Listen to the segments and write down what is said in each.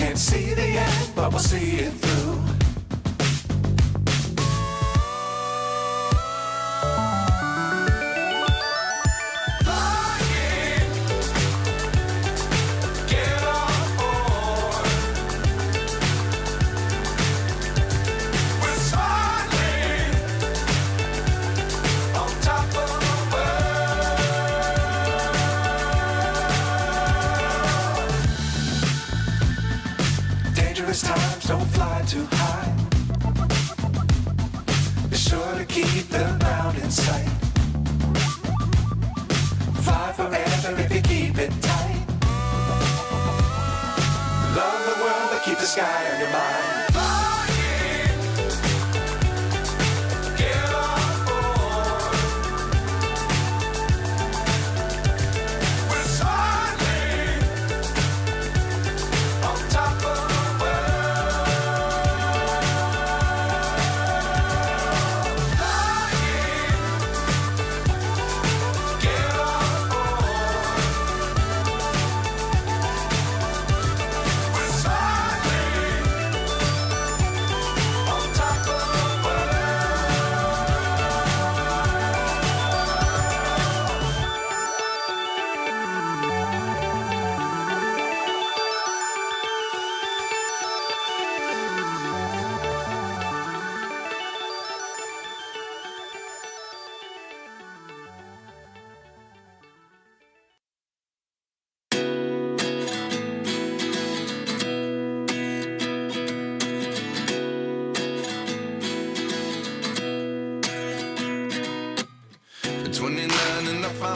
Can't see the end, but we'll see it through. Times don't fly too high. Be sure to keep the ground in sight. Fly forever if you keep it tight. Love the world, but keep the sky on your mind.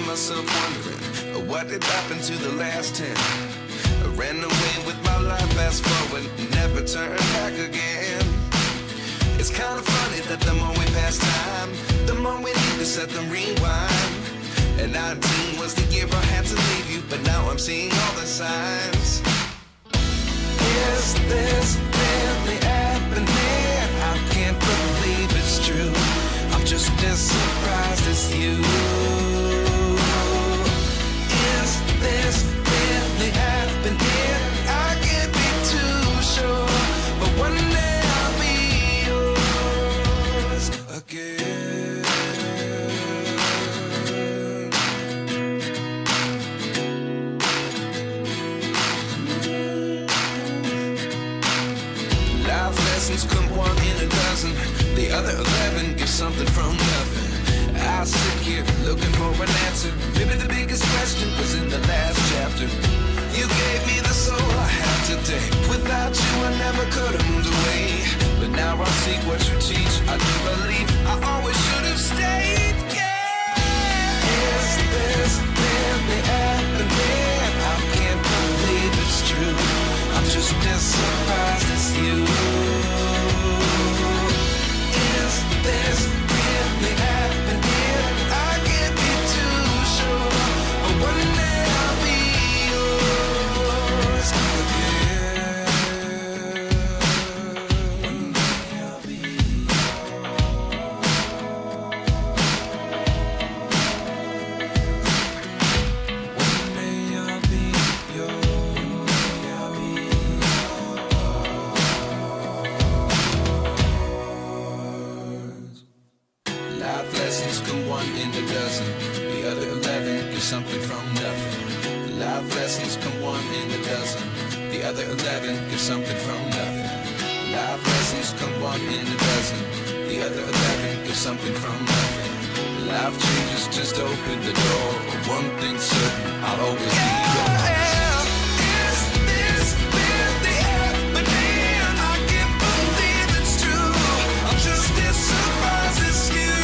Myself wondering what did happen to the last 10. I ran away with my life, fast forward, never turn back again. It's kind of funny that the more we pass time, the more we need to set them rewind. And 19 was the year I had to leave you, but now I'm seeing all the signs. Is this really happening? I can't believe it's true. I'm just as surprised as you. This really happening? I can't be too sure, but one day I'll be yours again. Life lessons come one in a dozen. The other 11 give something from nothing. I sit here looking for an answer. Maybe the biggest question was in the last chapter. You gave me the soul I have today. Without you I never could have moved away. But now I see what you teach. I do believe I always should have stayed. Yeah. Is this really happening? I can't believe it's true. I'm just as surprised as you. Is this really happening? I can't be too sure, but one day I'll be yours again. One day I'll be One day I'll be yours. Life lessons come one in a dozen. The other 11 get something from nothing. Life lessons come one in a dozen. The other 11 get something from nothing. Life lessons come one in a dozen. The other 11 get something from nothing. Life changes just open the door. One thing's certain, I'll always be yours. Is this really happening? I can't believe it's true. I'm just as surprised as you.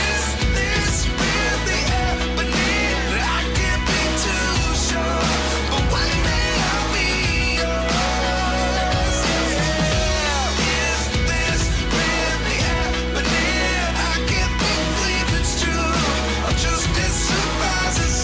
Is this really happening? I can't be too sure, but one day I'll be yours. Yeah. Is this really happening? I can't believe it's true. I'm just as surprised as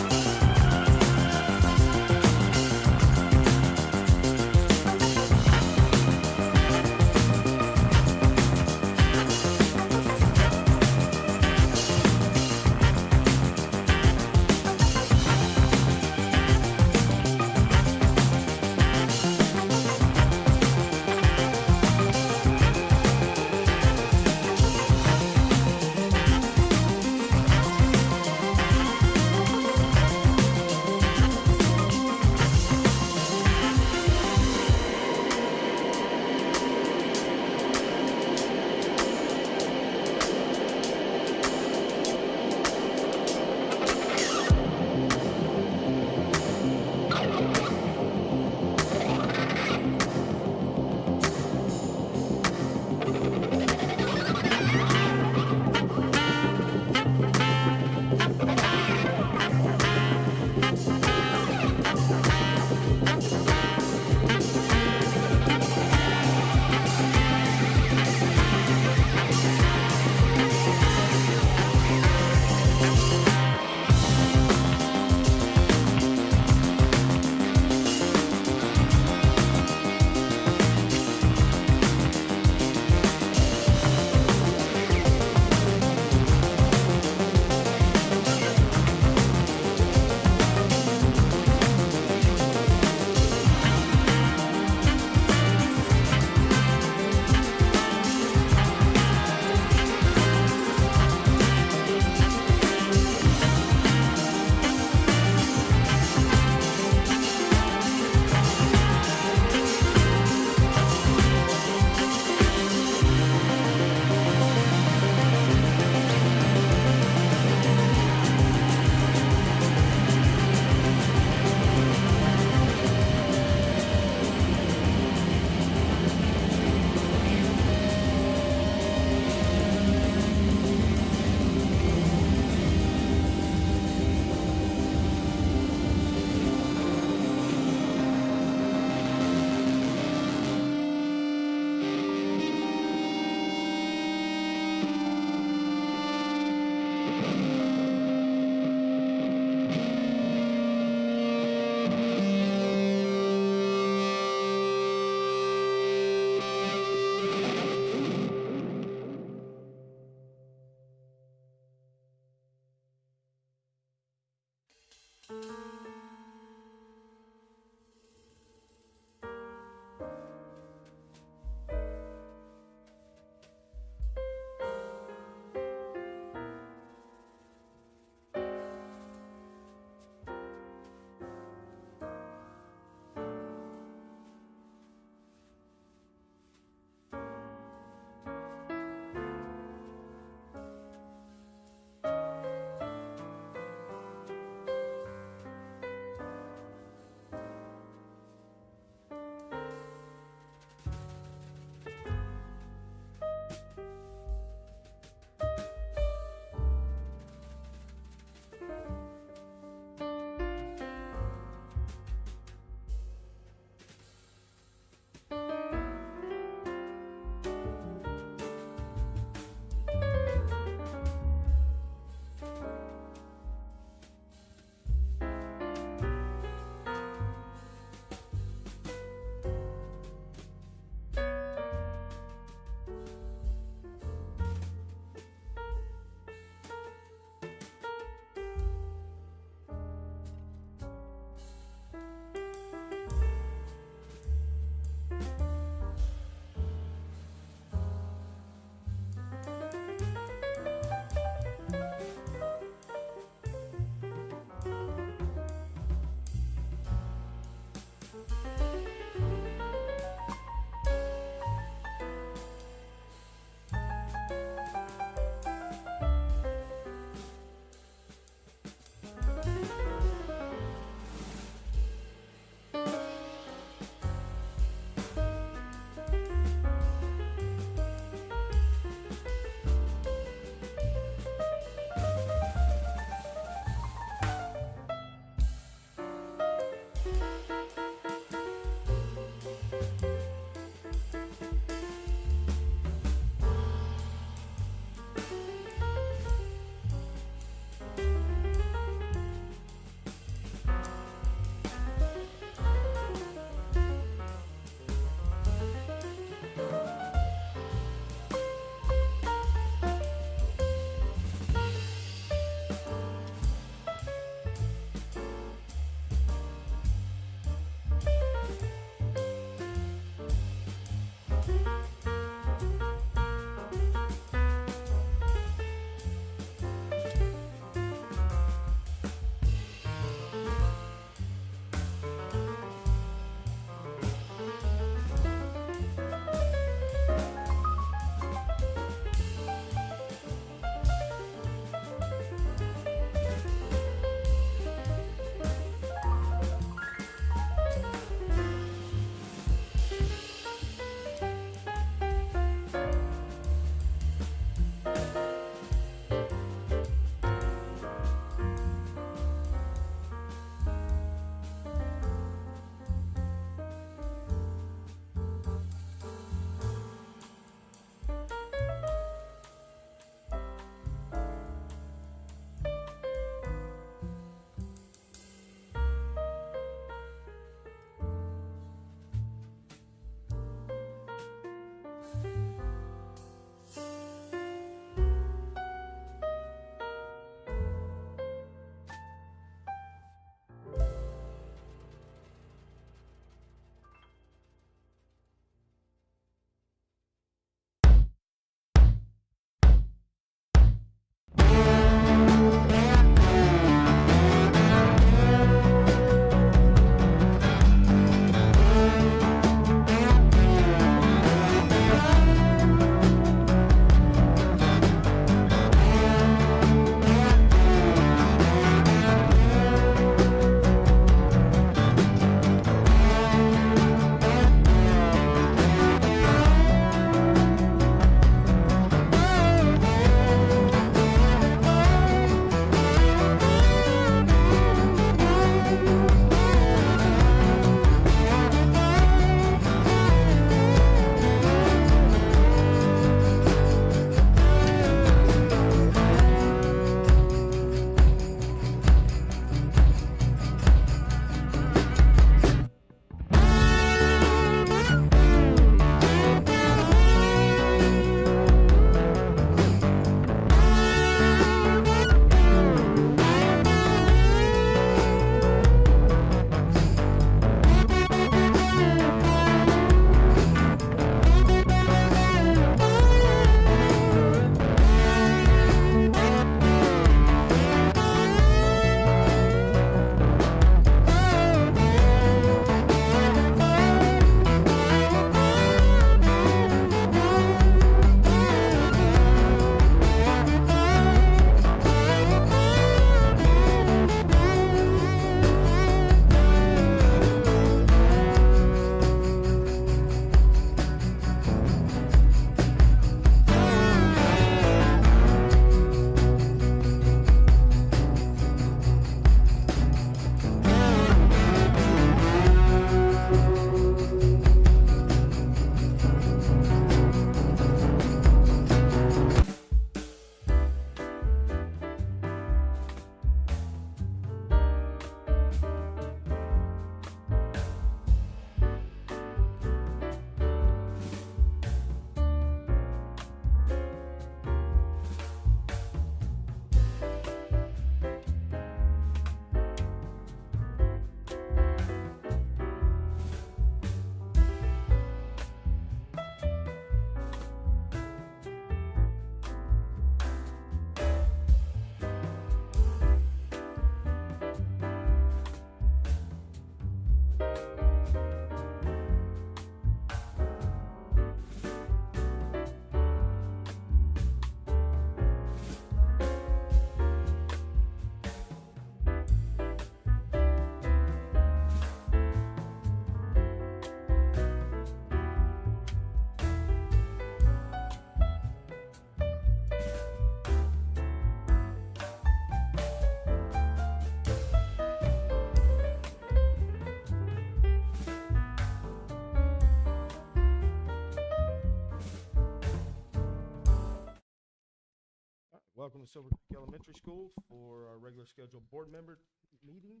Welcome to Silver Creek Elementary School for our regular scheduled board member meeting.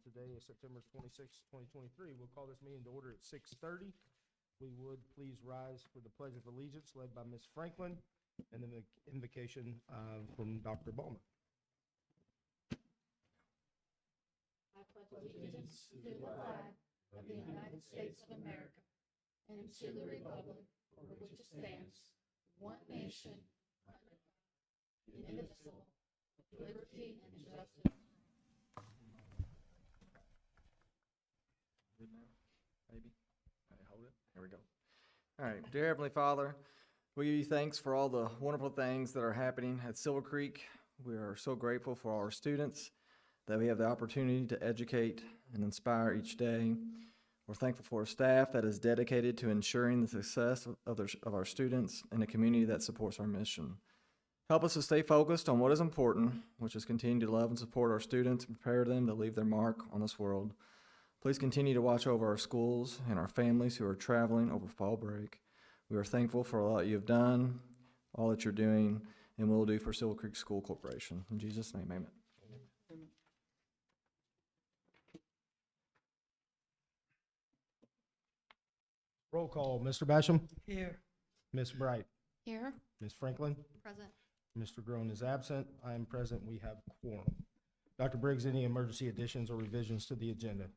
Today is September 26, 2023. We'll call this meeting to order at 6:30. We would please rise for the Pledge of Allegiance led by Ms. Franklin and then the invocation from Dr. Ballmer. I pledge allegiance to the flag of the United States of America and to the republic for which it stands, one nation, under God, indivisible, with liberty and justice. Maybe. All right, hold it. Here we go. All right, dear Heavenly Father, we give you thanks for all the wonderful things that are happening at Silver Creek. We are so grateful for our students that we have the opportunity to educate and inspire each day. We're thankful for a staff that is dedicated to ensuring the success of our students and a community that supports our mission. Help us to stay focused on what is important, which is continue to love and support our students and prepare them to leave their mark on this world. Please continue to watch over our schools and our families who are traveling over fall break. We are thankful for all that you have done, all that you're doing, and will do for Silver Creek School Corporation. In Jesus' name, amen. Roll call, Mr. Basham? Here. Ms. Bright? Here. Ms. Franklin? Present. Mr. Groen is absent. I am present. We have quorum. Dr. Briggs, any emergency additions or revisions to the agenda?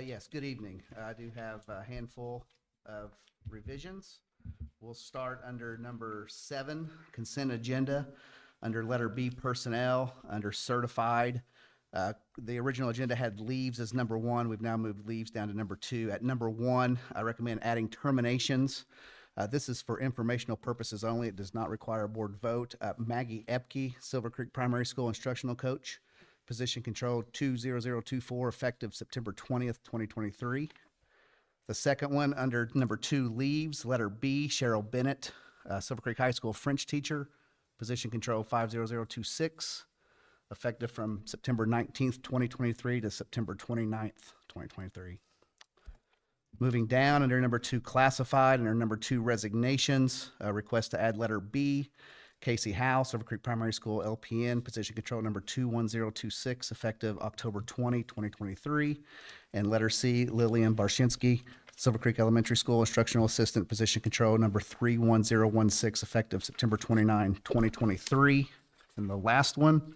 Yes, good evening. I do have a handful of revisions. We'll start under number 7, consent agenda, under letter B, personnel, under certified. The original agenda had leaves as number 1. We've now moved leaves down to number 2. At number 1, I recommend adding terminations. This is for informational purposes only. It does not require a board vote. Maggie Epke, Silver Creek Primary School instructional coach, position control 20024, effective September 20th, 2023. The second one, under number 2, leaves, letter B, Cheryl Bennett, Silver Creek High School French teacher, position control 50026, effective from September 19th, 2023 to September 29th, 2023. Moving down, under number 2, classified, under number 2, resignations, request to add letter B, Casey Howe, Silver Creek Primary School LPN, position control number 21026, effective October 20, 2023. And letter C, Lillian Barshinsky, Silver Creek Elementary School instructional assistant, position control number 31016, effective September 29, 2023. And the last one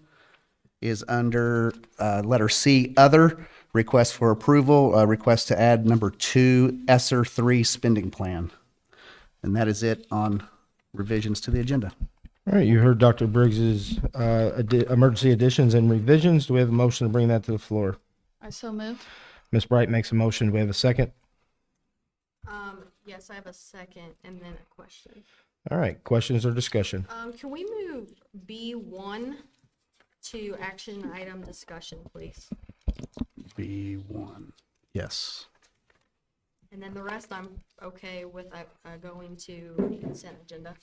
is under letter C, other, request for approval, request to add number 2, ESSER 3 spending plan. And that is it on revisions to the agenda. All right, you heard Dr. Briggs's emergency additions and revisions. Do we have a motion to bring that to the floor? I so move. Ms. Bright makes a motion. Do we have a second? Yes, I have a second and then a question. All right, questions or discussion? Can we move B1 to action item discussion, please? B1. Yes. And then the rest I'm okay with going to consent agenda.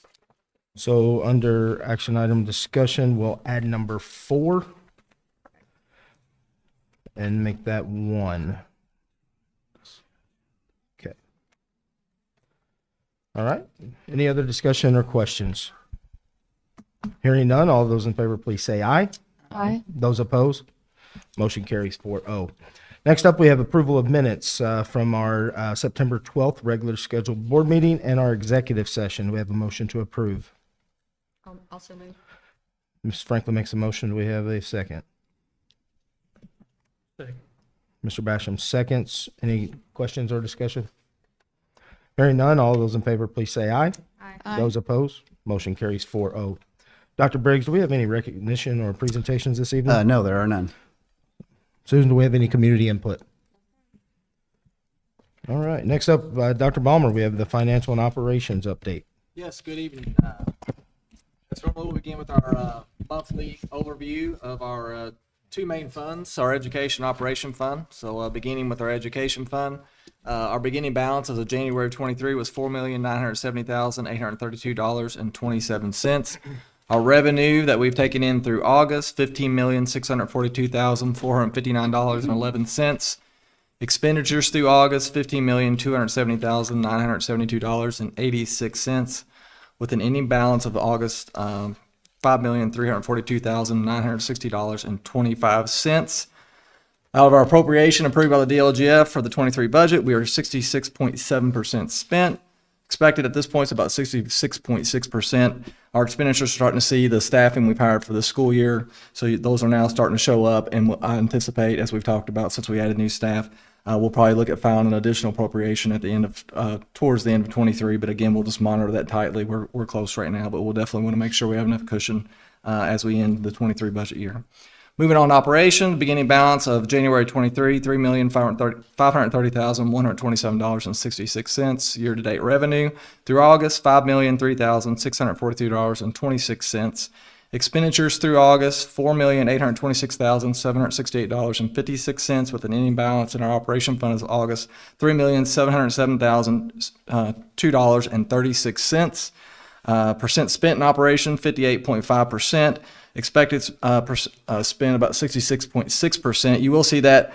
So under action item discussion, we'll add number 4 and make that 1. Okay. All right. Any other discussion or questions? Hearing none, all those in favor, please say aye. Aye. Those opposed? Motion carries 4-0. Next up, we have approval of minutes from our September 12th regular scheduled board meeting and our executive session. We have a motion to approve. Also move. Ms. Franklin makes a motion. Do we have a second? Second. Mr. Basham seconds. Any questions or discussion? Hearing none, all those in favor, please say aye. Aye. Those opposed? Motion carries 4-0. Dr. Briggs, do we have any recognition or presentations this evening? No, there are none. Susan, do we have any community input? All right. Next up, Dr. Ballmer, we have the financial and operations update. Yes, good evening. As normally, we'll begin with our monthly overview of our 2 main funds, our education operation fund. So beginning with our education fund, our beginning balance as of January of 23 was $4,970,832.27. Our revenue that we've taken in through August, $15,642,459.11. Expenditures through August, $15,270,972.86, with an ending balance of August $5,342,960.25. Out of our appropriation approved by the DLGF for the 23 budget, we are 66.7% spent. Expected at this point is about 66.6%. Our expenditures are starting to see the staffing we've hired for this school year, so those are now starting to show up, and I anticipate, as we've talked about, since we added new staff, we'll probably look at filing an additional appropriation at the end of, towards the end of 23, but again, we'll just monitor that tightly. We're close right now, but we'll definitely want to make sure we have enough cushion as we end the 23 budget year. Moving on to operations, beginning balance of January 23, $3,530,127.66. Year-to-date revenue through August, $5,003,642.26. Expenditures through August, $4,826,768.56, with an ending balance in our operation fund as of August, $3,707,002.36. Percent spent in operation, 58.5%. Expected spend about 66.6%. You will see that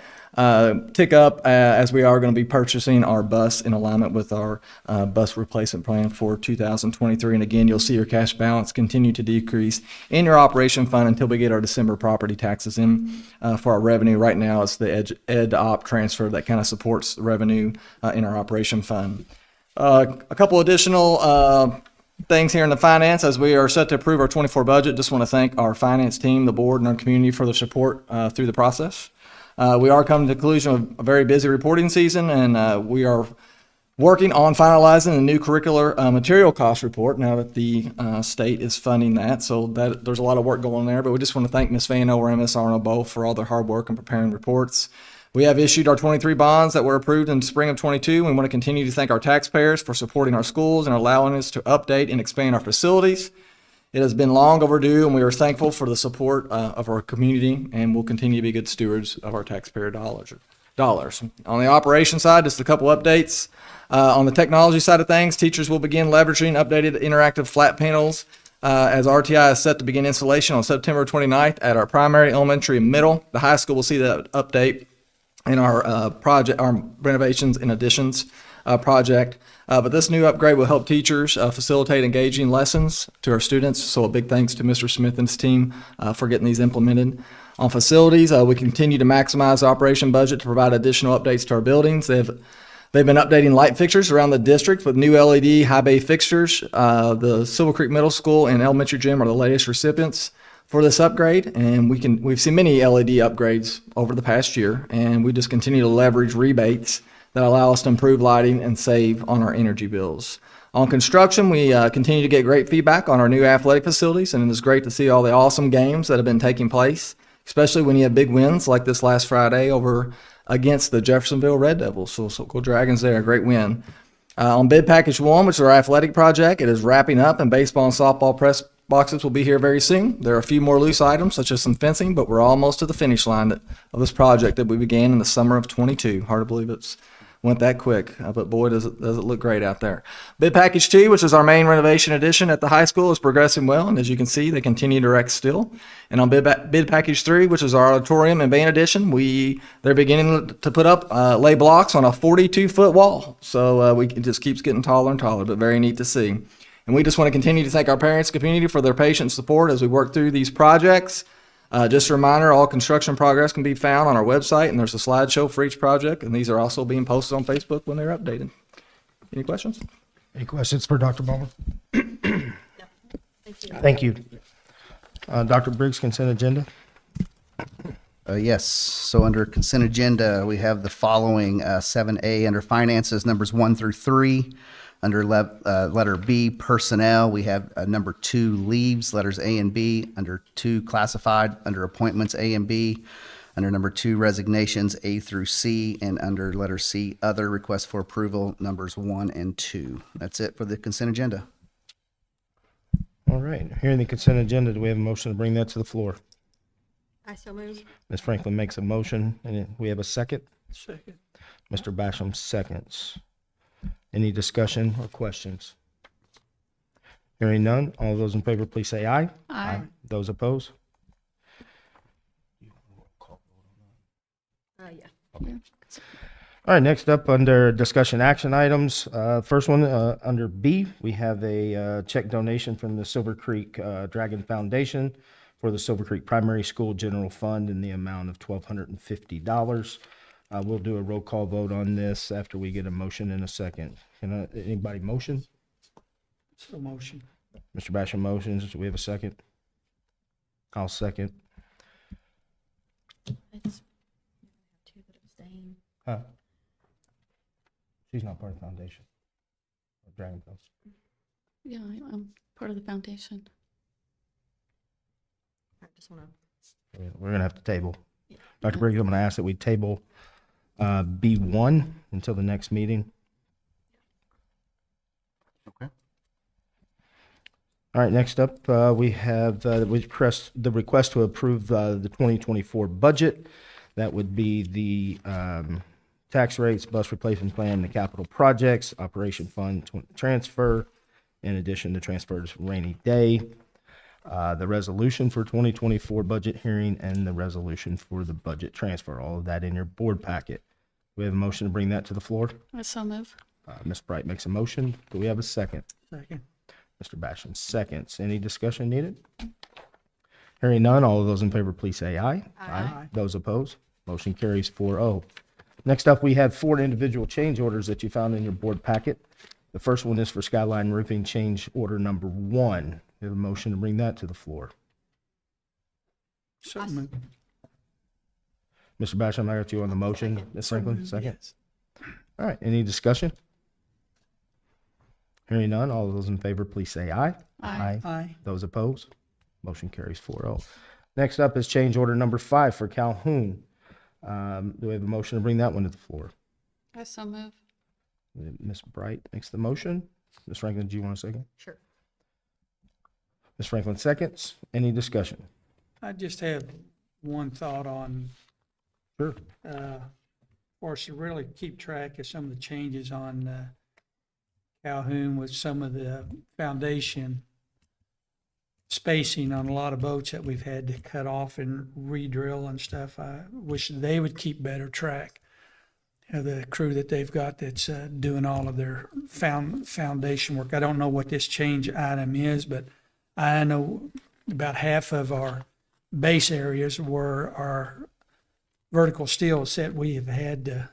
tick up as we are going to be purchasing our bus in alignment with our bus replacement plan for 2023. And again, you'll see your cash balance continue to decrease in your operation fund until we get our December property taxes in for our revenue. Right now, it's the ed op transfer that kind of supports the revenue in our operation fund. A couple additional things here in the finance as we are set to approve our 24 budget. Just want to thank our finance team, the board, and our community for their support through the process. We are coming to the conclusion of a very busy reporting season, and we are working on finalizing a new curricular material cost report now that the state is funding that. So that there's a lot of work going on there, but we just want to thank Ms. Fano or Ms. Arnold both for all their hard work in preparing reports. We have issued our 23 bonds that were approved in spring of 22. We want to continue to thank our taxpayers for supporting our schools and allowing us to update and expand our facilities. It has been long overdue, and we are thankful for the support of our community, and we'll continue to be good stewards of our taxpayer dollars. On the operation side, just a couple updates. On the technology side of things, teachers will begin leveraging updated interactive flat panels as RTI is set to begin installation on September 29th at our primary, elementary, and middle. The high school will see that update in our project, our renovations and additions project. But this new upgrade will help teachers facilitate engaging lessons to our students. So a big thanks to Mr. Smith and his team for getting these implemented. On facilities, we continue to maximize the operation budget to provide additional updates to our buildings. They've been updating light fixtures around the district with new LED high bay fixtures. The Silver Creek Middle School and Elementary Gym are the latest recipients for this upgrade, and we've seen many LED upgrades over the past year, and we just continue to leverage rebates that allow us to improve lighting and save on our energy bills. On construction, we continue to get great feedback on our new athletic facilities, and it is great to see all the awesome games that have been taking place, especially when you have big wins like this last Friday over against the Jeffersonville Red Devils. So go Dragons there, a great win. On bid package 1, which is our athletic project, it is wrapping up, and baseball and softball press boxes will be here very soon. There are a few more loose items, such as some fencing, but we're almost to the finish line of this project that we began in the summer of 22. Hard to believe it's went that quick, but boy, does it look great out there. Bid package 2, which is our main renovation addition at the high school, is progressing well, and as you can see, they continue to erect still. And on bid package 3, which is our auditorium and band addition, they're beginning to put up lay blocks on a 42-foot wall. So it just keeps getting taller and taller, but very neat to see. And we just want to continue to thank our parents and community for their patient support as we work through these projects. Just a reminder, all construction progress can be found on our website, and there's a slideshow for each project, and these are also being posted on Facebook when they're updated. Any questions? Any questions for Dr. Ballmer? Thank you. Thank you. Dr. Briggs, consent agenda? Yes, so under consent agenda, we have the following 7A under finances, numbers 1 through 3. Under letter B, personnel, we have number 2, leaves, letters A and B. Under 2, classified, under appointments, A and B. Under number 2, resignations, A through C. And under letter C, other requests for approval, numbers 1 and 2. That's it for the consent agenda. All right, hearing the consent agenda, do we have a motion to bring that to the floor? I so move. Ms. Franklin makes a motion, and we have a second. Second. Mr. Basham seconds. Any discussion or questions? Hearing none, all those in favor, please say aye. Aye. Those opposed? Yeah. All right, next up, under discussion action items, first one, under B, we have a check donation from the Silver Creek Dragon Foundation for the Silver Creek Primary School General Fund in the amount of $1,250. We'll do a roll call vote on this after we get a motion in a second. Can anybody motion? So motion. Mr. Basham motions. Do we have a second? I'll second. It's two that abstain. Huh? She's not part of the foundation. Dragon Foundation. Yeah, I'm part of the foundation. I just want to. We're gonna have to table. Dr. Briggs, I'm gonna ask that we table B1 until the next meeting. Okay. All right, next up, we have the request to approve the 2024 budget. That would be the tax rates, bus replacement plan, the capital projects, operation fund transfer, in addition to transfers rainy day, the resolution for 2024 budget hearing, and the resolution for the budget transfer, all of that in your board packet. We have a motion to bring that to the floor. I so move. Ms. Bright makes a motion. Do we have a second? Second. Mr. Basham seconds. Any discussion needed? Hearing none, all of those in favor, please say aye. Aye. Those opposed? Motion carries 4-0. Next up, we have 4 individual change orders that you found in your board packet. The first one is for Skyline Roofing change order number 1. We have a motion to bring that to the floor. So move. Mr. Basham, I got you on the motion. Ms. Franklin, second. Yes. All right, any discussion? Hearing none, all of those in favor, please say aye. Aye. Aye. Those opposed? Motion carries 4-0. Next up is change order number 5 for Calhoun. Do we have a motion to bring that one to the floor? I so move. Ms. Bright makes the motion. Ms. Franklin, do you want a second? Sure. Ms. Franklin seconds. Any discussion? I just have one thought on, Sure. for us to really keep track of some of the changes on Calhoun with some of the foundation spacing on a lot of boats that we've had to cut off and re-drill and stuff. I wish they would keep better track of the crew that they've got that's doing all of their foundation work. I don't know what this change item is, but I know about half of our base areas where our vertical steel set, we have had to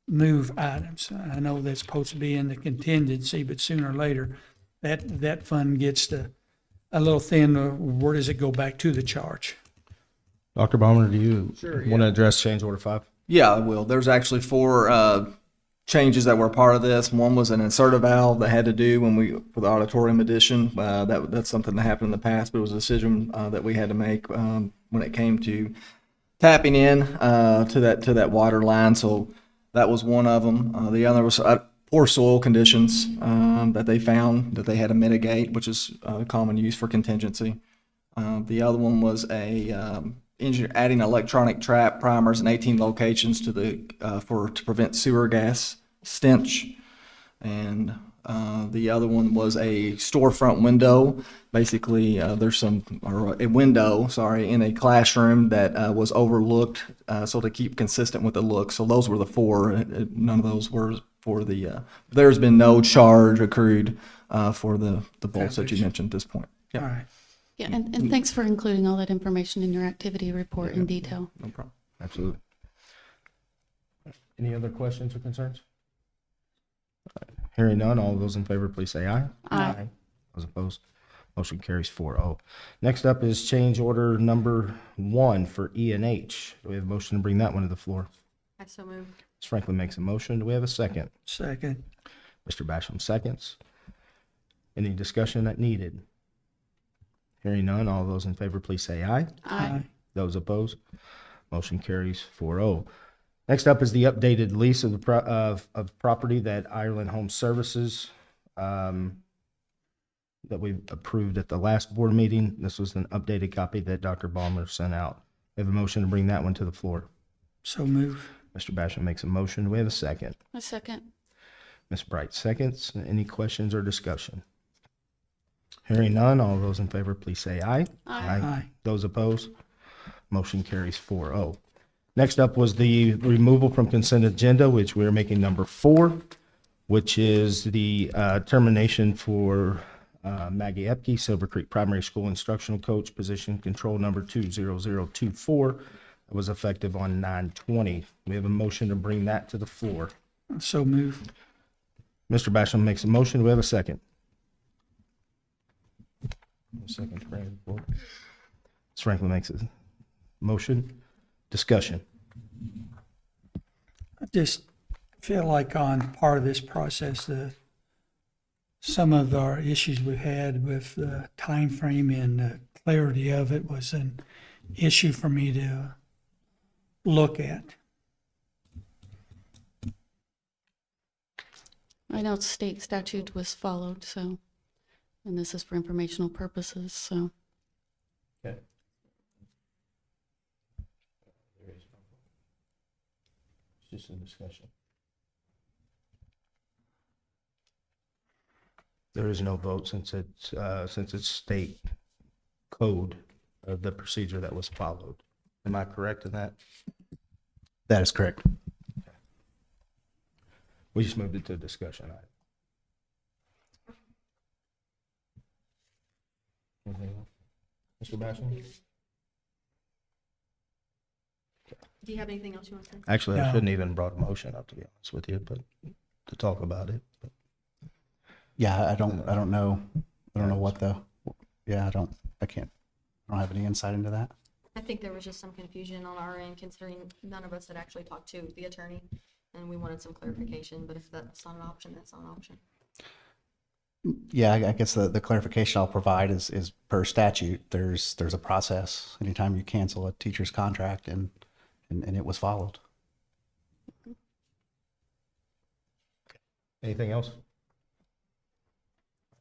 move items. I know that's supposed to be in the contingency, but sooner or later, that fund gets a little thin. Where does it go back to the charge? Dr. Baumer, do you Sure, want to address change order 5? Yeah, I will. There's actually 4 changes that were part of this. One was an inserter valve that had to do for the auditorium addition. That's something that happened in the past, but it was a decision that we had to make when it came to tapping in to that water line. So that was one of them. The other was poor soil conditions that they found that they had to mitigate, which is common use for contingency. The other one was engineer adding electronic trap primers in 18 locations to prevent sewer gas stench, and the other one was a storefront window. Basically, a window in a classroom that was overlooked, so to keep consistent with the look. So those were the 4. None of those were for the. There's been no charge accrued for the bolts that you mentioned at this point. Yeah. All right. Yeah, and thanks for including all that information in your activity report in detail. No problem. Absolutely. Any other questions or concerns? Hearing none, all those in favor, please say aye. Aye. Those opposed? Motion carries 4-0. Next up is change order number 1 for E&H. Do we have a motion to bring that one to the floor? I so move. Ms. Franklin makes a motion. Do we have a second? Second. Mr. Basham seconds. Any discussion that needed? Hearing none, all those in favor, please say aye. Aye. Those opposed? Motion carries 4-0. Next up is the updated lease of the property that Ireland Home Services that we approved at the last board meeting. This was an updated copy that Dr. Ballmer sent out. We have a motion to bring that one to the floor. So move. Mr. Basham makes a motion. Do we have a second? A second. Ms. Bright seconds. Any questions or discussion? Hearing none, all those in favor, please say aye. Aye. Aye. Those opposed? Motion carries 4-0. Next up was the removal from consent agenda, which we're making number 4, which is the termination for Maggie Epke, Silver Creek Primary School Instructional Coach, position control number 20024. It was effective on 9/20. We have a motion to bring that to the floor. So move. Mr. Basham makes a motion. Do we have a second? Second, Ms. Franklin makes a motion. Discussion. I just feel like on part of this process, some of our issues we had with the timeframe and the clarity of it was an issue for me to look at. I know state statute was followed, so, and this is for informational purposes, so. Okay. It's just a discussion. There is no vote since it's state code of the procedure that was followed. Am I correct in that? That is correct. We just moved it to a discussion item. Anything else? Mr. Basham? Do you have anything else you want to say? Actually, I No. shouldn't even brought a motion up, to be honest with you, but to talk about it. But Yeah, I don't know. I don't know what I don't have any insight into that. I think there was just some confusion on our end, considering none of us had actually talked to the attorney, and we wanted some clarification, but if that's not an option, that's not an option. Yeah, I guess the clarification I'll provide is per statute, there's a process anytime you cancel a teacher's contract and it was followed. anything else?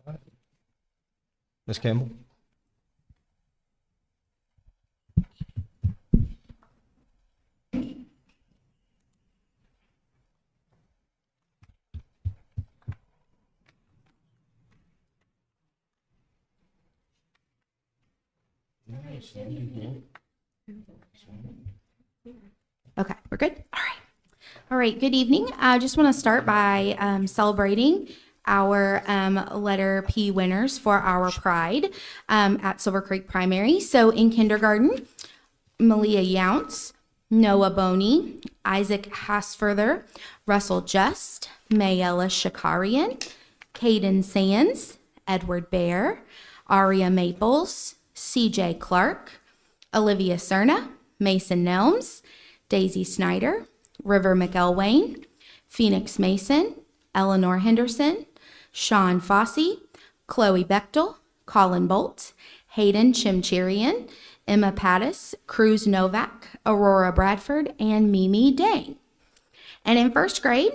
All right. Ms. Campbell? Okay, we're good? All right. All right, good evening. I just want to start by celebrating our letter P winners for our Pride at Silver Creek Primary. So in kindergarten, Malia Younts, Noah Boney, Isaac Hasfurther, Russell Just, Mayella Shakarian, Caden Sands, Edward Bear, Aria Maples, CJ Clark, Olivia Cerna, Mason Nelms, Daisy Snyder, River McElwain, Phoenix Mason, Eleanor Henderson, Sean Fossey, Chloe Bechtel, Colin Bolt, Hayden Chimchirian, Emma Pattis, Cruz Novak, Aurora Bradford, and Mimi Day. And in first grade,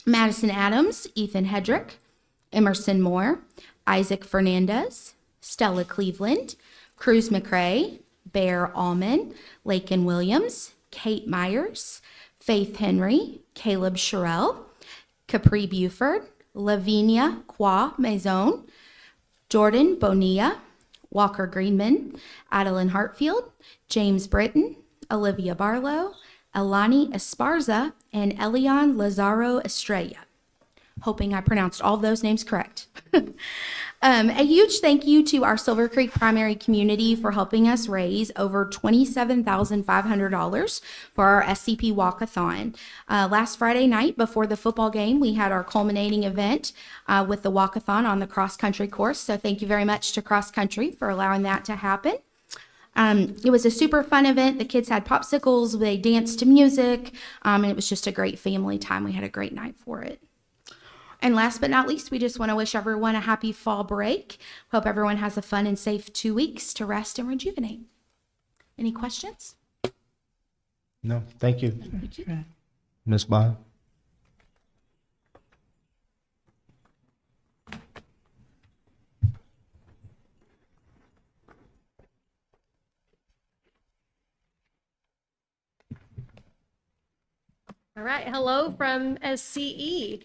Madison Adams, Ethan Hedrick, Emerson Moore, Isaac Fernandez, Stella Cleveland, Cruz McCrae, Bear Allman, Lakin Williams, Kate Myers, Faith Henry, Caleb Sherrill, Capri Buford, Lavinia Qua Maison, Jordan Bonilla, Walker Greenman, Adeline Hartfield, James Britton, Olivia Barlow, Elani Esparza, and Elion Lazaro Estrella. Hoping I pronounced all of those names correct. A huge thank you to our Silver Creek Primary community for helping us raise over $27,500 for our SCP Walkathon. Last Friday night before the football game, we had our culminating event with the Walkathon on the cross country course. So thank you very much to cross country for allowing that to happen. It was a super fun event. The kids had popsicles, they danced to music, and it was just a great family time. We had a great night for it. And last but not least, we just want to wish everyone a happy fall break. Hope everyone has a fun and safe 2 weeks to rest and rejuvenate. Any questions? No, thank you. Okay. Ms. Bond? All right, hello from SCE.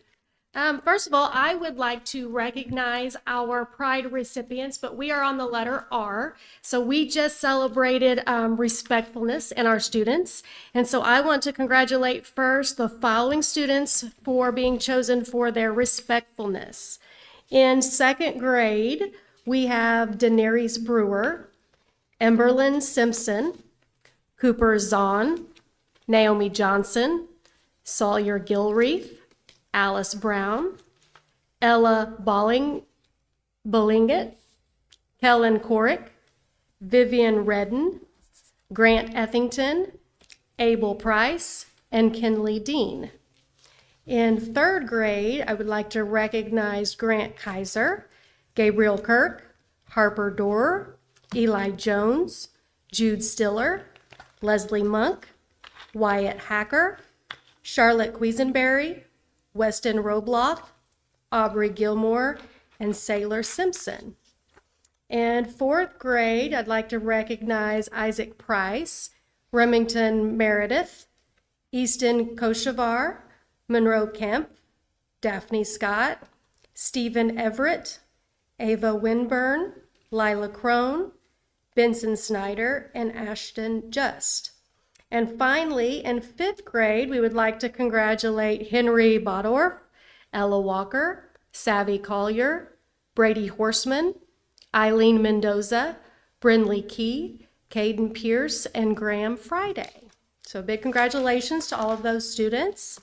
First of all, I would like to recognize our Pride recipients, but we are on the letter R. So we just celebrated respectfulness in our students. And so I want to congratulate first the following students for being chosen for their respectfulness. In second grade, we have Daenerys Brewer, Emberlyn Simpson, Cooper Zahn, Naomi Johnson, Sawyer Gilreath, Alice Brown, Ella Bollingett, Kellen Corrick, Vivian Redden, Grant Ethington, Abel Price, and Kinley Dean. In third grade, I would like to recognize Grant Kaiser, Gabriel Kirk, Harper Dorer, Eli Jones, Jude Stiller, Leslie Monk, Wyatt Hacker, Charlotte Quisenberry, Weston Robloff, Aubrey Gilmore, and Sailor Simpson. In fourth grade, I'd like to recognize Isaac Price, Remington Meredith, Easton Koshavar, Monroe Kemp, Daphne Scott, Stephen Everett, Ava Winburn, Lila Crone, Benson Snyder, and Ashton Just. And finally, in fifth grade, we would like to congratulate Henry Bodorf, Ella Walker, Savvy Collier, Brady Horseman, Eileen Mendoza, Brindley Key, Caden Pierce, and Graham Friday. So big congratulations to all of those students.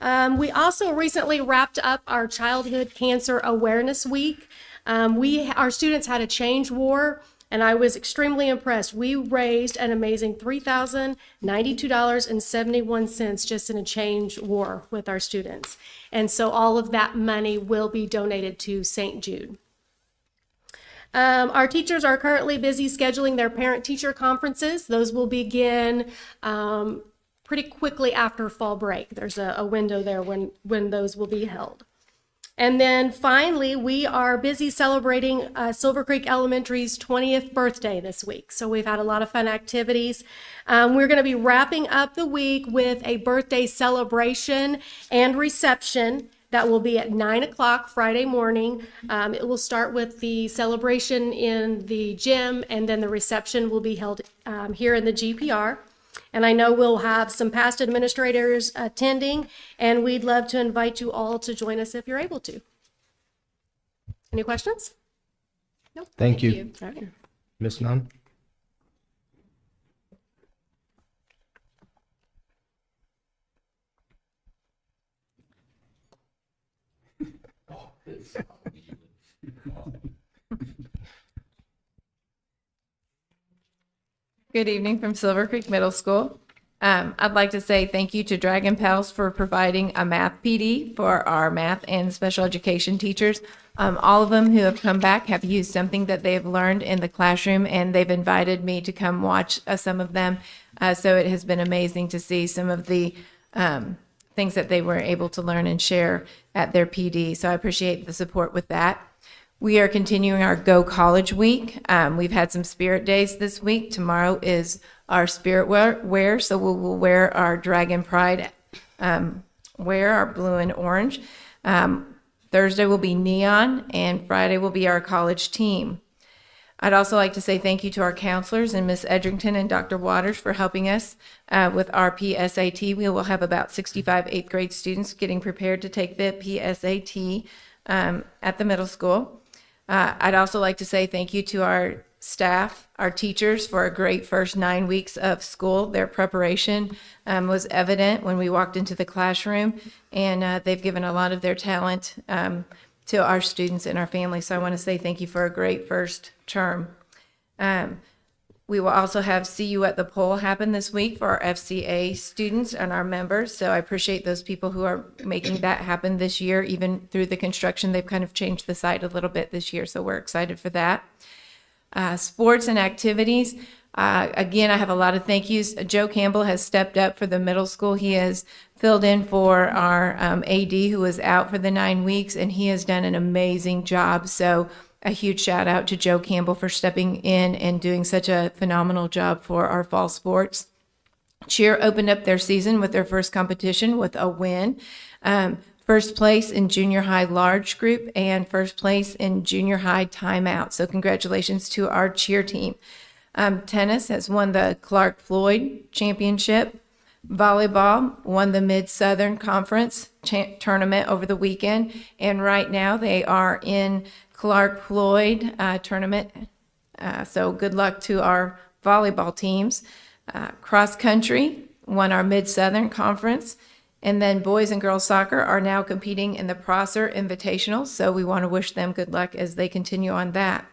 We also recently wrapped up our Childhood Cancer Awareness Week. Our students had a change war, and I was extremely impressed. We raised an amazing $3,092.71 just in a change war with our students. And so all of that money will be donated to St. Jude. Our teachers are currently busy scheduling their parent-teacher conferences. Those will begin pretty quickly after fall break. There's a window there when those will be held. And then finally, we are busy celebrating Silver Creek Elementary's 20th birthday this week. So we've had a lot of fun activities. We're going to be wrapping up the week with a birthday celebration and reception that will be at 9 o'clock Friday morning. It will start with the celebration in the gym, and then the reception will be held here in the GPR. And I know we'll have some past administrators attending, and we'd love to invite you all to join us if you're able to. Any questions? No. Thank you. All right. Ms. Nunn? Good evening from Silver Creek Middle School. I'd like to say thank you to Dragon Pals for providing a math PD for our math and special education teachers. All of them who have come back have used something that they've learned in the classroom, and they've invited me to come watch some of them. So it has been amazing to see some of the things that they were able to learn and share at their PD. So I appreciate the support with that. We are continuing our Go College Week. We've had some Spirit Days this week. Tomorrow is our Spirit wear, so we will wear our Dragon Pride wear, our blue and orange. Thursday will be neon, and Friday will be our college team. I'd also like to say thank you to our counselors and Ms. Edrington and Dr. Waters for helping us with our PSAT. We will have about 65 eighth grade students getting prepared to take the PSAT at the middle school. I'd also like to say thank you to our staff, our teachers, for a great first 9 weeks of school. Their preparation was evident when we walked into the classroom, and they've given a lot of their talent to our students and our families. So I want to say thank you for a great first term. We will also have See You at the Poll happen this week for our FCA students and our members. So I appreciate those people who are making that happen this year. Even through the construction, they've kind of changed the site a little bit this year. So we're excited for that. Sports and activities. Again, I have a lot of thank yous. Joe Campbell has stepped up for the middle school. He has filled in for our AD who was out for the 9 weeks, and he has done an amazing job. So a huge shout out to Joe Campbell for stepping in and doing such a phenomenal job for our fall sports. Cheer opened up their season with their first competition with a win. first place in junior high large group, and first place in junior high timeout. So congratulations to our cheer team. Tennis has won the Clark Floyd Championship. Volleyball won the Mid-Southern Conference tournament over the weekend, and right now they are in Clark Floyd tournament. So good luck to our volleyball teams. Cross country won our Mid-Southern Conference, and then boys and girls soccer are now competing in the Prosser Invitational, so we want to wish them good luck as they continue on that.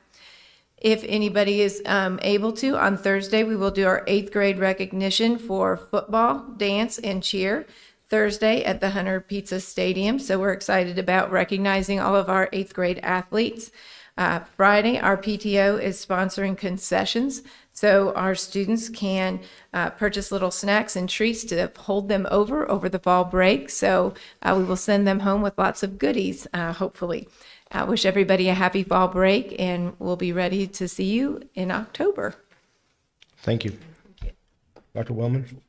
If anybody is able to, on Thursday, we will do our 8th grade recognition for football, dance, and cheer Thursday at the Hunter Pizza Stadium. So we're excited about recognizing all of our 8th grade athletes. Friday, our PTO is sponsoring concessions, so our students can purchase little snacks and treats to hold them over the fall break. So we will send them home with lots of goodies, hopefully. I wish everybody a happy fall break, and we'll be ready to see you in October. Thank you. Dr. Wellman?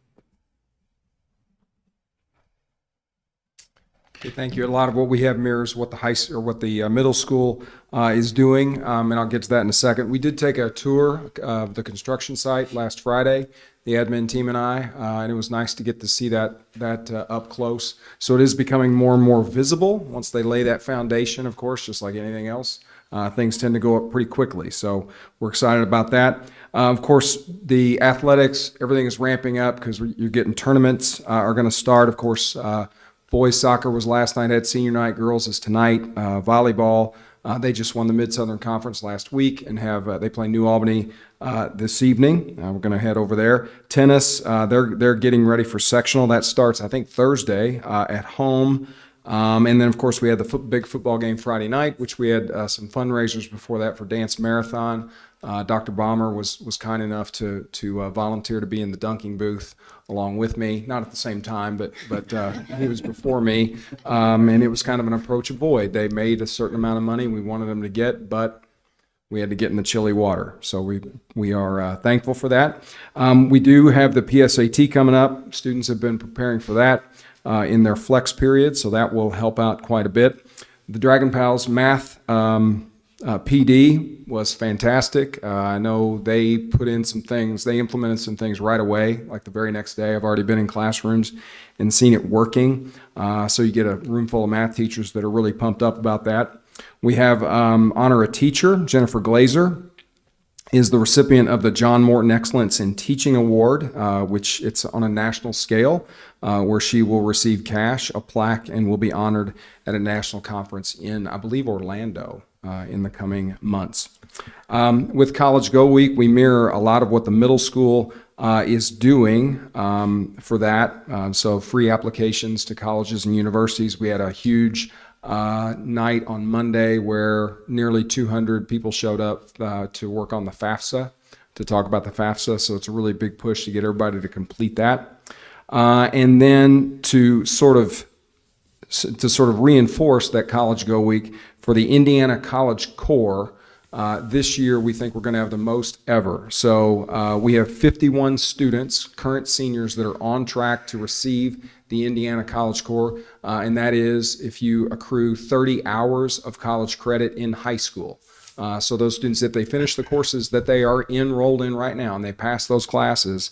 Okay, thank you. A lot of what we have mirrors what the middle school is doing, and I'll get to that in a second. We did take a tour of the construction site last Friday, the admin team and I, and it was nice to get to see that up close. So it is becoming more and more visible once they lay that foundation. Of course, just like anything else, things tend to go up pretty quickly. So we're excited about that. Of course, the athletics, everything is ramping up because you're getting tournaments are going to start. Of course. Boys soccer was last night, had senior night. Girls is tonight. Volleyball, they just won the Mid-Southern Conference last week and they play New Albany this evening. We're going to head over there. Tennis, they're getting ready for sectional. That starts, I think, Thursday at home. And then, of course, we had the big football game Friday night, which we had some fundraisers before that for Dance Marathon. Dr. Balmer was kind enough to volunteer to be in the dunking booth along with me, not at the same time, but he was before me, and it was kind of an approach avoid. They made a certain amount of money we wanted them to get, but we had to get in the chilly water. So we are thankful for that. We do have the PSAT coming up. Students have been preparing for that in their flex period, so that will help out quite a bit. The Dragon Pals math PD was fantastic. I know they put in some things, they implemented some things right away, like the very next day. I've already been in classrooms and seen it working. So you get a room full of math teachers that are really pumped up about that. We have honor a teacher. Jennifer Glazer is the recipient of the John Morton Excellence in Teaching Award, which it's on a national scale, where she will receive cash, a plaque, and will be honored at a national conference in, I believe, Orlando in the coming months. With College Go Week, we mirror a lot of what the middle school is doing for that. So free applications to colleges and universities. We had a huge night on Monday where nearly 200 people showed up to work on the FAFSA, to talk about the FAFSA. So it's a really big push to get everybody to complete that. And then to sort of reinforce that College Go Week for the Indiana College Corps, this year we think we're going to have the most ever. So we have 51 students, current seniors, that are on track to receive the Indiana College Corps, and that is if you accrue 30 hours of college credit in high school. So those students, if they finish the courses that they are enrolled in right now and they pass those classes,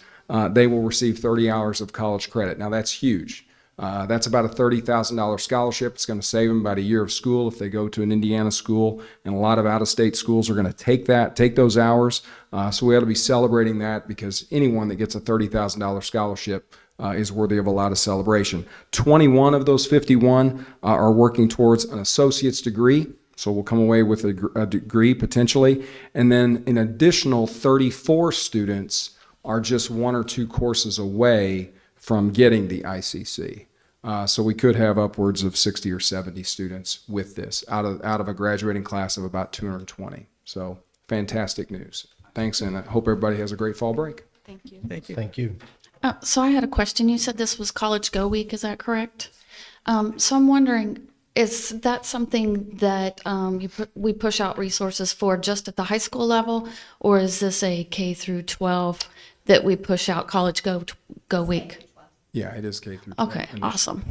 they will receive 30 hours of college credit. Now that's huge. That's about a $30,000 scholarship. It's going to save them about a year of school if they go to an Indiana school, and a lot of out-of-state schools are going to take those hours. So we ought to be celebrating that, because anyone that gets a $30,000 scholarship is worthy of a lot of celebration. 21 of those 51 are working towards an associate's degree, so we'll come away with a degree potentially. And then an additional 34 students are just 1 or 2 courses away from getting the ICC. So we could have upwards of 60 or 70 students with this out of a graduating class of about 220. So fantastic news. Thanks, and I hope everybody has a great fall break. Thank you. Thank you. Thank you. So I had a question. You said this was College Go Week, is that correct? So I'm wondering, is that something that we push out resources for just at the high school level, or is this a K through 12 that we push out College Go Week? Yeah, it is K through 12. Okay, awesome.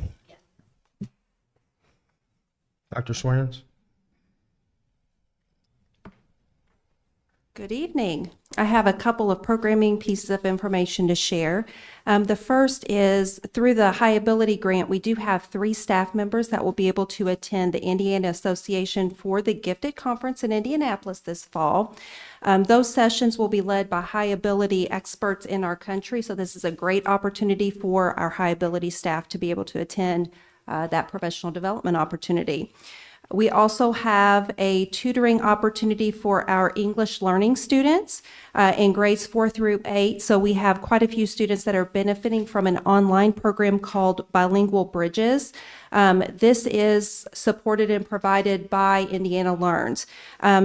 Dr. Swearens? Good evening. I have a couple of programming pieces of information to share. The first is through the High Ability Grant, we do have 3 staff members that will be able to attend the Indiana Association for the Gifted Conference in Indianapolis this fall. Those sessions will be led by high ability experts in our country, so this is a great opportunity for our high ability staff to be able to attend that professional development opportunity. We also have a tutoring opportunity for our English learning students in grades 4 through 8. So we have quite a few students that are benefiting from an online program called Bilingual Bridges. This is supported and provided by Indiana Learns.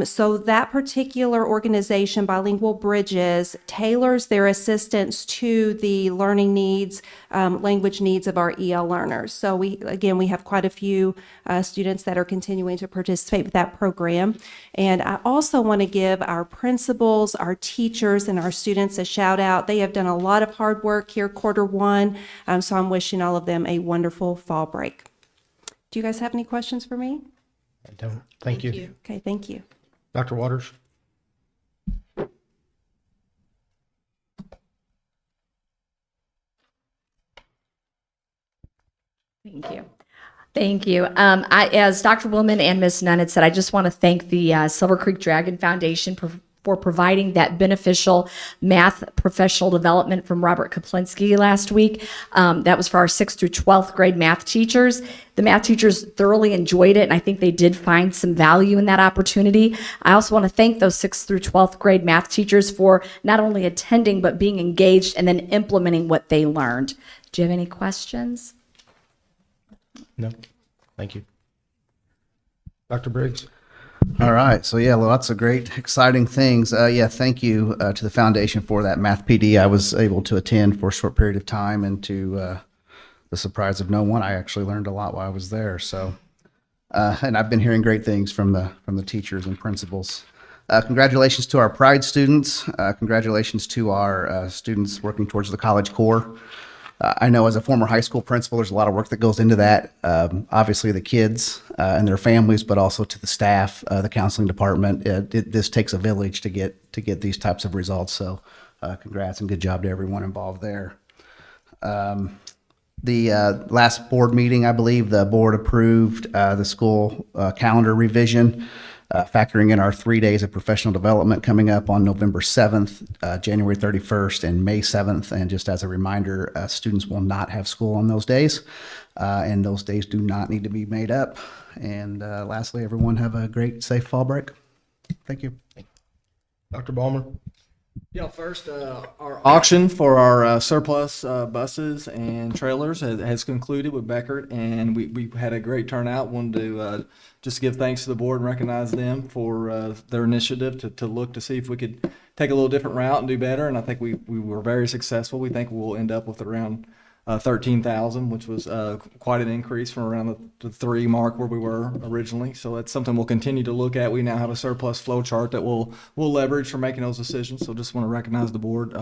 So that particular organization, Bilingual Bridges, tailors their assistance to the learning needs, language needs of our EL learners. So we have quite a few students that are continuing to participate with that program. And I also want to give our principals, our teachers, and our students a shout out. They have done a lot of hard work here Q1, so I'm wishing all of them a wonderful fall break. Do you guys have any questions for me? I don't. Thank you. Okay, thank you. Dr. Waters? Thank you. Thank you. As Dr. Willman and Ms. Nunn had said, I just want to thank the Silver Creek Dragon Foundation for providing that beneficial math professional development from Robert Kaplinski last week. That was for our 6th through 12th grade math teachers. The math teachers thoroughly enjoyed it, and I think they did find some value in that opportunity. I also want to thank those 6th through 12th grade math teachers for not only attending, but being engaged and then implementing what they learned. Do you have any questions? No. Thank you. Dr. Briggs? All right, so yeah, lots of great, exciting things. Thank you to the foundation for that math PD. I was able to attend for a short period of time, and to the surprise of no one, I actually learned a lot while I was there. So, and I've been hearing great things from the teachers and principals. Congratulations to our Pride students. Congratulations to our students working towards the College Core. I know as a former high school principal, there's a lot of work that goes into that. Obviously the kids and their families, but also to the staff, the counseling department. This takes a village to get these types of results. So congrats and good job to everyone involved there. The last board meeting, I believe the board approved the school calendar revision, factoring in our 3 days of professional development coming up on November 7th, January 31st, and May 7th. And just as a reminder, students will not have school on those days, and those days do not need to be made up. And lastly, everyone have a great, safe fall break. Thank you. Dr. Ballmer? Yeah, first, our auction for our surplus buses and trailers has concluded with Beckert, and we had a great turnout. Wanted to just give thanks to the board and recognize them for their initiative to look to see if we could take a little different route and do better, and I think we were very successful. We think we'll end up with around 13,000, which was quite an increase from around the 3 mark where we were originally. So that's something we'll continue to look at. We now have a surplus flow chart that we'll leverage for making those decisions. So just want to recognize the board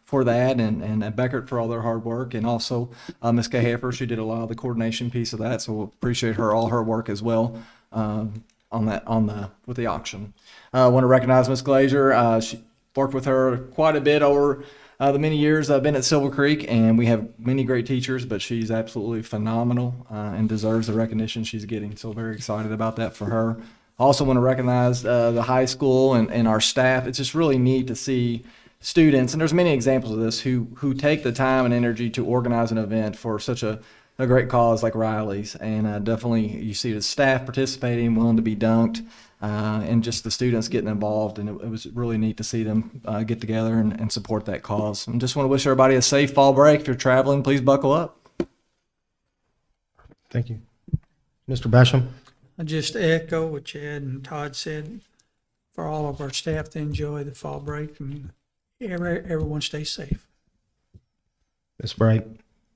for that, and Beckert for all their hard work, and also Ms. Cahafer. She did a lot of the coordination piece of that, so we'll appreciate all her work as well with the auction. I want to recognize Ms. Glazier. She worked with her quite a bit over the many years I've been at Silver Creek, and we have many great teachers, but she's absolutely phenomenal and deserves the recognition she's getting. So very excited about that for her. I also want to recognize the high school and our staff. It's just really neat to see students, and there's many examples of this, who take the time and energy to organize an event for such a great cause like Riley's. And definitely you see the staff participating, willing to be dunked, and just the students getting involved, and it was really neat to see them get together and support that cause. And just want to wish everybody a safe fall break. If you're traveling, please buckle up. Thank you. Mr. Basham? I just echo what Chad and Todd said, for all of our staff to enjoy the fall break, and everyone stay safe. Ms. Bright?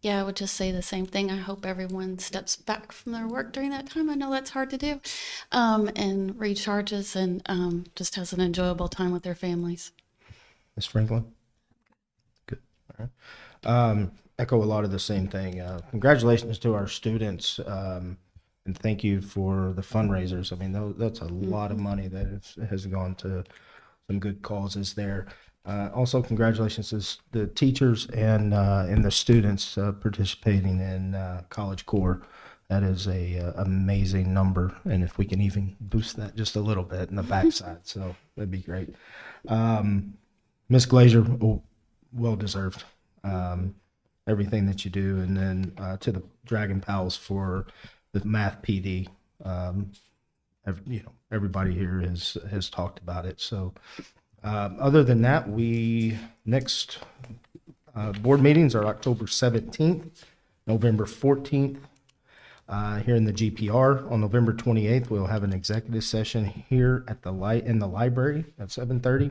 Yeah, I would just say the same thing. I hope everyone steps back from their work during that time. I know that's hard to do, and recharges and just has an enjoyable time with their families. Ms. Franklin? Good. All right. Echo a lot of the same thing. Congratulations to our students and And thank you for the fundraisers. I mean, that's a lot of money that has gone to some good causes there. Also, congratulations to the teachers and the students participating in College Corps. That is a amazing number, and if we can even boost that just a little bit in the backside, so that'd be great. Miss Glazer, well deserved. Everything that you do, and then to the Dragon Pals for the math PD. Everybody here has talked about it. So other than that, next board meetings are October 17th, November 14th. Here in the GPR on November 28th, we'll have an executive session here at in the library at 7:30.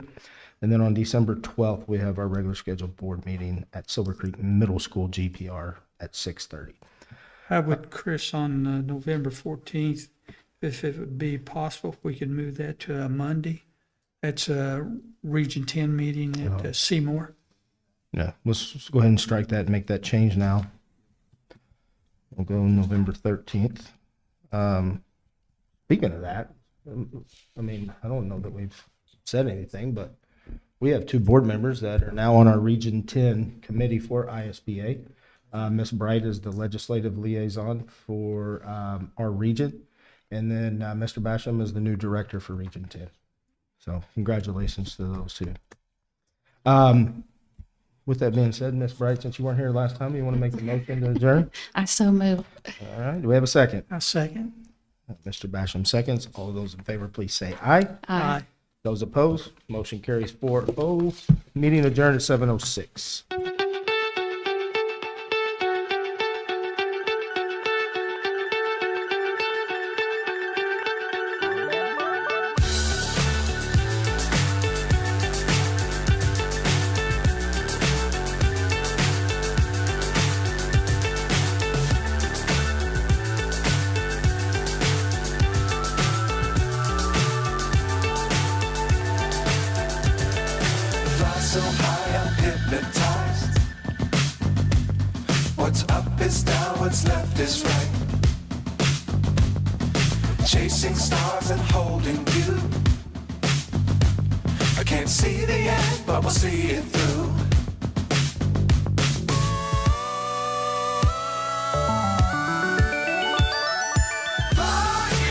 And then on December 12th, we have our regular scheduled board meeting at Silver Creek Middle School GPR at 6:30. How would Chris on November 14th, if it would be possible, if we could move that to a Monday? That's a Region 10 meeting at Seymour. Yeah, let's go ahead and strike that and make that change now. We'll go November 13th. Speaking of that, I mean, I don't know that we've said anything, but we have 2 board members that are now on our Region 10 committee for ISBA. Ms. Bright is the legislative liaison for our region, and then Mr. Basham is the new director for Region 10. So congratulations to those 2. With that being said, Ms. Bright, since you weren't here last time, you want to make the motion to adjourn? I so move. All right, do we have a second? A second. Mr. Basham seconds. All those in favor, please say aye. Aye. Those opposed, motion carries 4-0. Meeting adjourned at 7:06. Fly so high, I'm hypnotized. What's up is down, what's left is right. Chasing stars and holding you. I can't see the end, but we'll see it through.